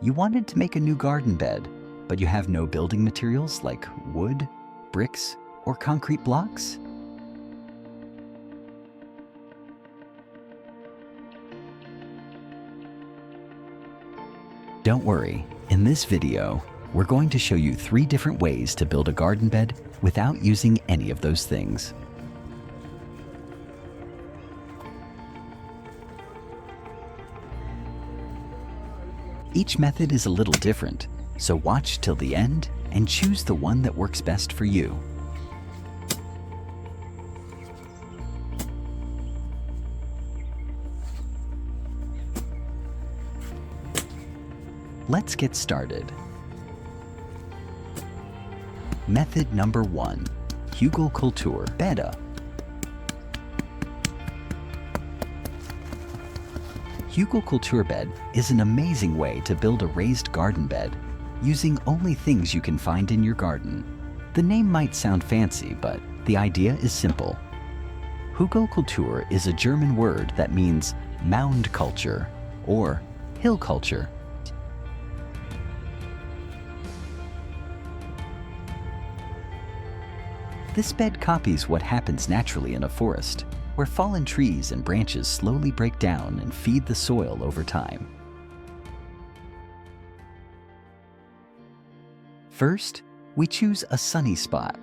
You wanted to make a new garden bed, but you have no building materials like wood, bricks, or concrete blocks? Don't worry, in this video, we're going to show you 3 different ways to build a garden bed without using any of those things. Each method is a little different, so watch till the end and choose the one that works best for you. Let's get started. Method number 1, Hugelkultur Bed. Hugelkultur Bed is an amazing way to build a raised garden bed using only things you can find in your garden. The name might sound fancy, but the idea is simple. Hugelkultur is a German word that means mound culture or hill culture. This bed copies what happens naturally in a forest, where fallen trees and branches slowly break down and feed the soil over time. First, we choose a sunny spot.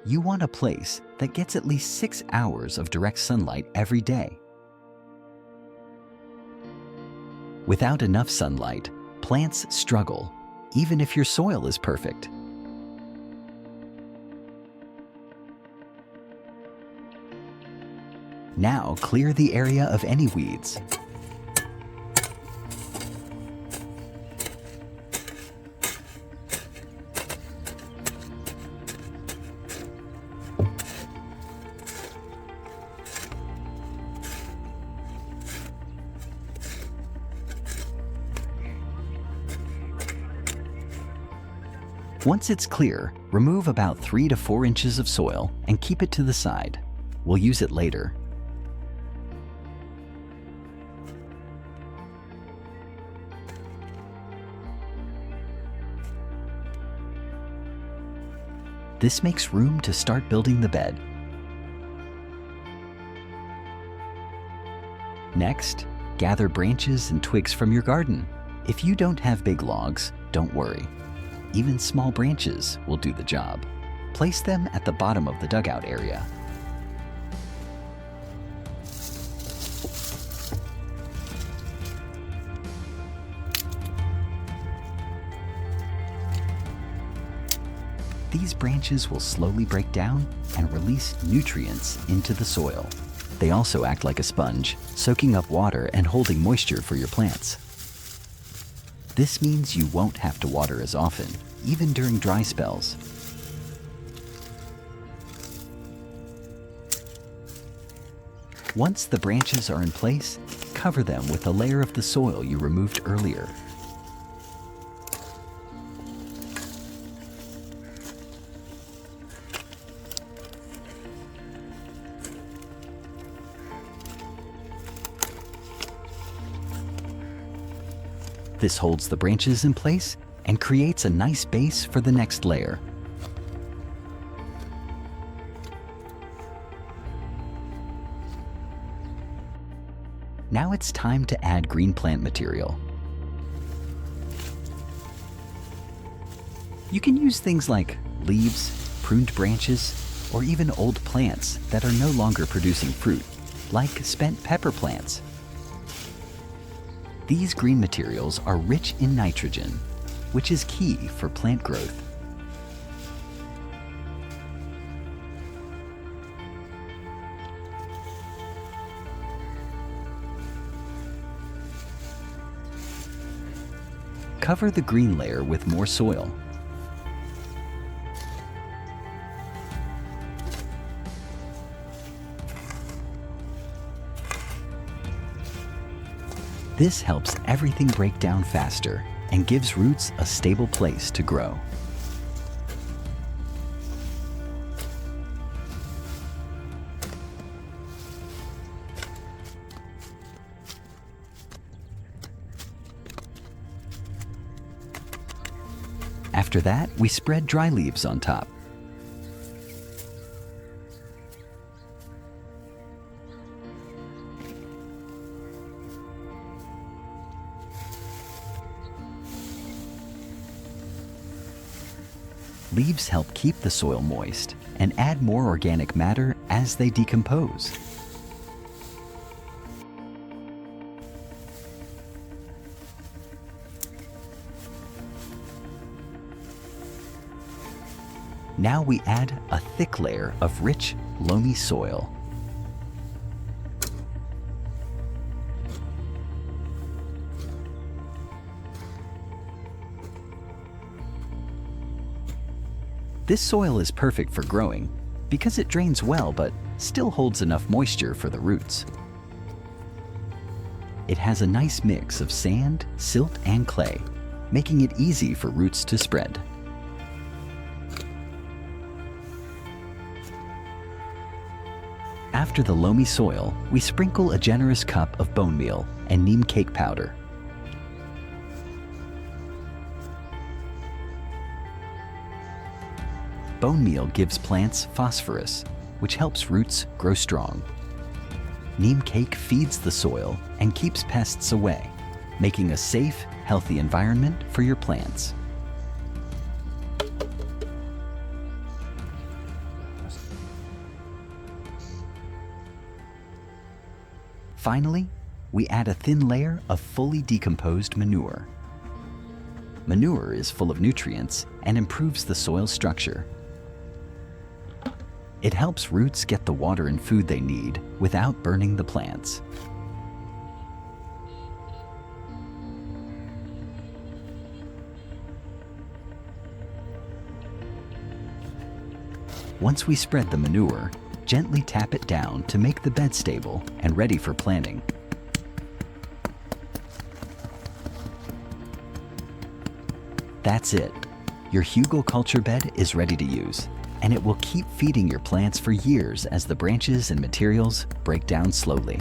You want a place that gets at least 6 hours of direct sunlight every day. Without enough sunlight, plants struggle, even if your soil is perfect. Now clear the area of any weeds. Once it's clear, remove about 3 to 4 inches of soil and keep it to the side. We'll use it later. This makes room to start building the bed. Next, gather branches and twigs from your garden. If you don't have big logs, don't worry. Even small branches will do the job. Place them at the bottom of the dugout area. These branches will slowly break down and release nutrients into the soil. They also act like a sponge, soaking up water and holding moisture for your plants. This means you won't have to water as often, even during dry spells. Once the branches are in place, cover them with a layer of the soil you removed earlier. This holds the branches in place and creates a nice base for the next layer. Now it's time to add green plant material. You can use things like leaves, pruned branches, or even old plants that are no longer producing fruit, like spent pepper plants. These green materials are rich in nitrogen, which is key for plant growth. Cover the green layer with more soil. This helps everything break down faster and gives roots a stable place to grow. After that, we spread dry leaves on top. Leaves help keep the soil moist and add more organic matter as they decompose. Now we add a thick layer of rich, loamy soil. This soil is perfect for growing because it drains well but still holds enough moisture for the roots. It has a nice mix of sand, silt, and clay, making it easy for roots to spread. After the loamy soil, we sprinkle a generous cup of bone meal and neem cake powder. Bone meal gives plants phosphorus, which helps roots grow strong. Neem cake feeds the soil and keeps pests away, making a safe, healthy environment for your plants. Finally, we add a thin layer of fully decomposed manure. Manure is full of nutrients and improves the soil structure. It helps roots get the water and food they need without burning the plants. Once we spread the manure, gently tap it down to make the bed stable and ready for planting. That's it. Your Hugle Culture Bed is ready to use, and it will keep feeding your plants for years as the branches and materials break down slowly.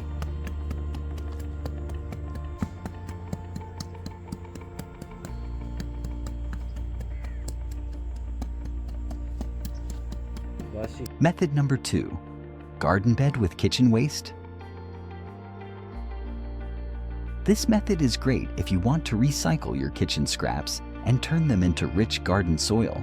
Method number 2, garden bed with kitchen waste. This method is great if you want to recycle your kitchen scraps and turn them into rich garden soil.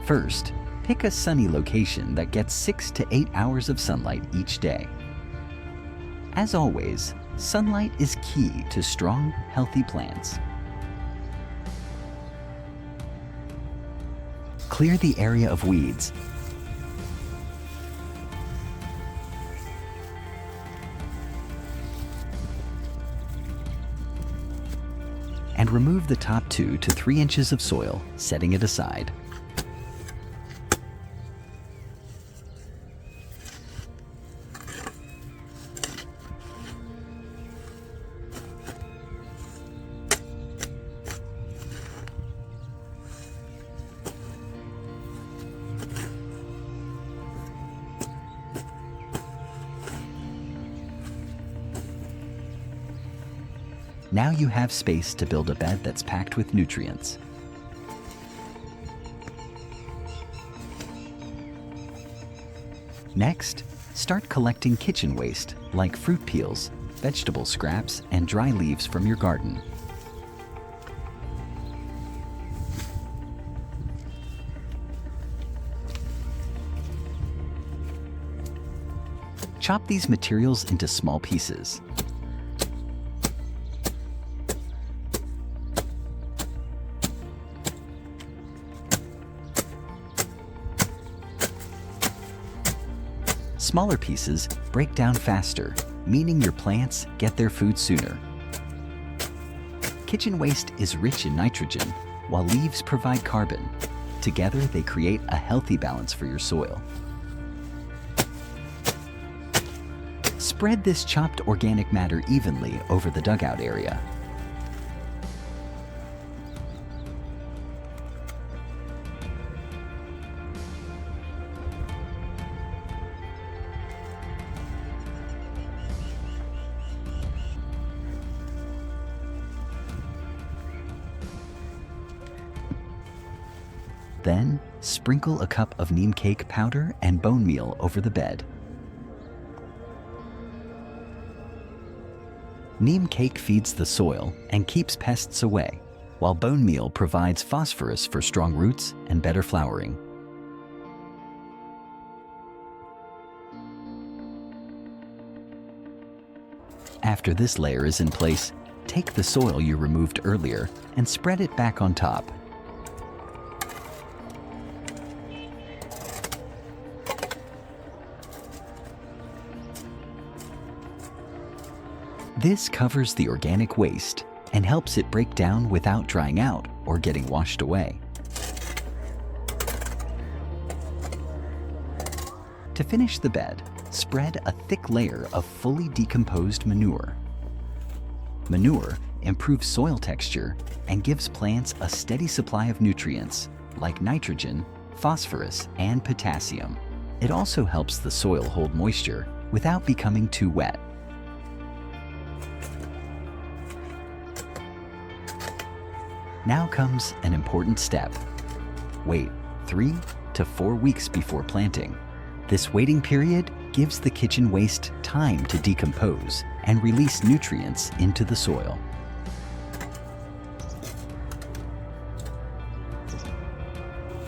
First, pick a sunny location that gets 6 to 8 hours of sunlight each day. As always, sunlight is key to strong, healthy plants. Clear the area of weeds. And remove the top 2 to 3 inches of soil, setting it aside. Now you have space to build a bed that's packed with nutrients. Next, start collecting kitchen waste like fruit peels, vegetable scraps, and dry leaves from your garden. Chop these materials into small pieces. Smaller pieces break down faster, meaning your plants get their food sooner. Kitchen waste is rich in nitrogen, while leaves provide carbon. Together, they create a healthy balance for your soil. Spread this chopped organic matter evenly over the dugout area. Then, sprinkle a cup of neem cake powder and bone meal over the bed. Neem cake feeds the soil and keeps pests away, while bone meal provides phosphorus for strong roots and better flowering. After this layer is in place, take the soil you removed earlier and spread it back on top. This covers the organic waste and helps it break down without drying out or getting washed away. To finish the bed, spread a thick layer of fully decomposed manure. Manure improves soil texture and gives plants a steady supply of nutrients like nitrogen, phosphorus, and potassium. It also helps the soil hold moisture without becoming too wet. Now comes an important step. Wait 3 to 4 weeks before planting. This waiting period gives the kitchen waste time to decompose and release nutrients into the soil.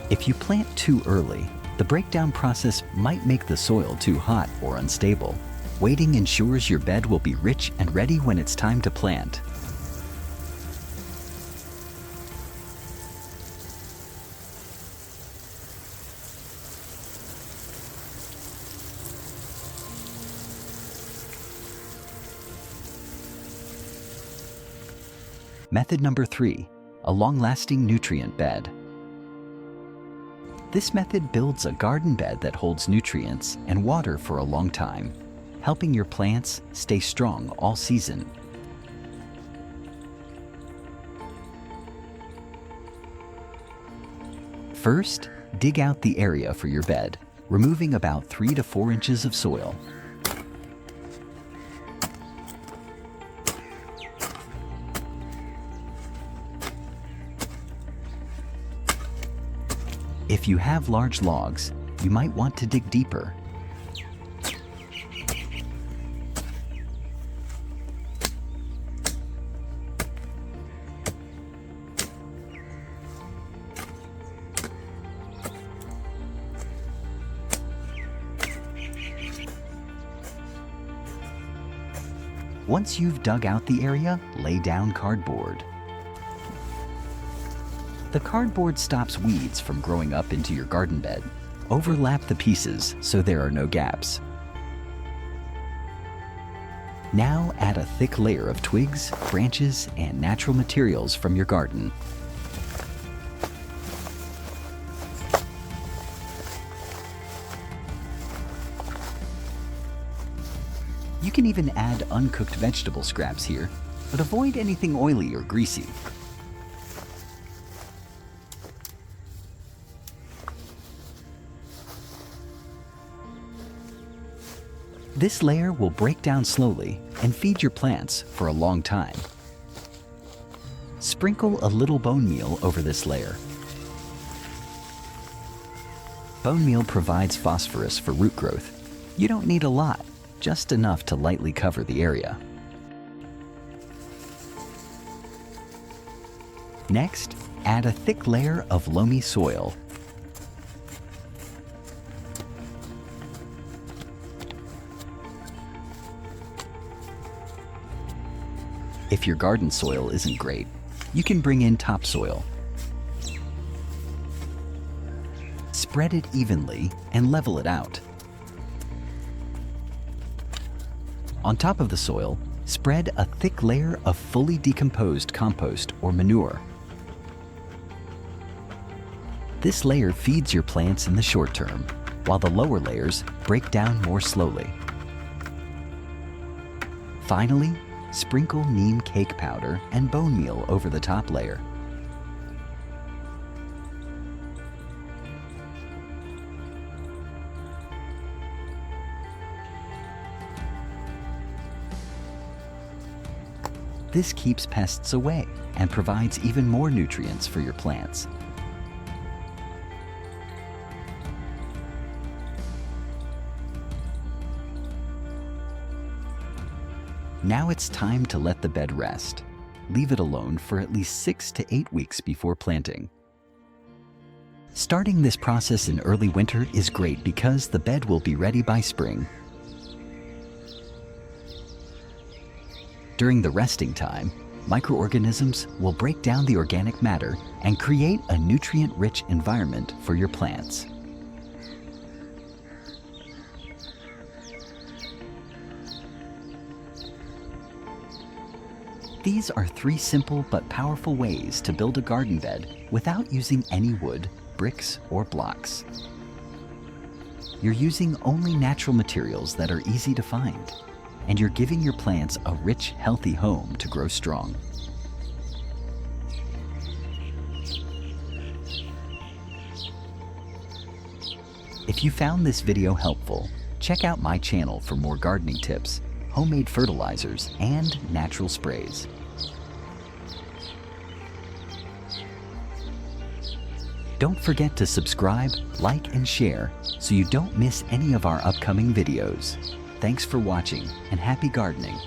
If you plant too early, the breakdown process might make the soil too hot or unstable. Waiting ensures your bed will be rich and ready when it's time to plant. Method number 3, a long-lasting nutrient bed. This method builds a garden bed that holds nutrients and water for a long time, helping your plants stay strong all season. First, dig out the area for your bed, removing about 3 to 4 inches of soil. If you have large logs, you might want to dig deeper. Once you've dug out the area, lay down cardboard. The cardboard stops weeds from growing up into your garden bed. Overlap the pieces so there are no gaps. Now add a thick layer of twigs, branches, and natural materials from your garden. You can even add uncooked vegetable scraps here, but avoid anything oily or greasy. This layer will break down slowly and feed your plants for a long time. Sprinkle a little bone meal over this layer. Bone meal provides phosphorus for root growth. You don't need a lot, just enough to lightly cover the area. Next, add a thick layer of loamy soil. If your garden soil isn't great, you can bring in topsoil. Spread it evenly and level it out. On top of the soil, spread a thick layer of fully decomposed compost or manure. This layer feeds your plants in the short term, while the lower layers break down more slowly. Finally, sprinkle neem cake powder and bone meal over the top layer. This keeps pests away and provides even more nutrients for your plants. Now it's time to let the bed rest. Leave it alone for at least 6 to 8 weeks before planting. Starting this process in early winter is great because the bed will be ready by spring. During the resting time, microorganisms will break down the organic matter and create a nutrient-rich environment for your plants. These are 3 simple but powerful ways to build a garden bed without using any wood, bricks, or blocks. You're using only natural materials that are easy to find, and you're giving your plants a rich, healthy home to grow strong. If you found this video helpful, check out my channel for more gardening tips, homemade fertilizers, and natural sprays. Don't forget to subscribe, like, and share so you don't miss any of our upcoming videos. Thanks for watching and happy gardening.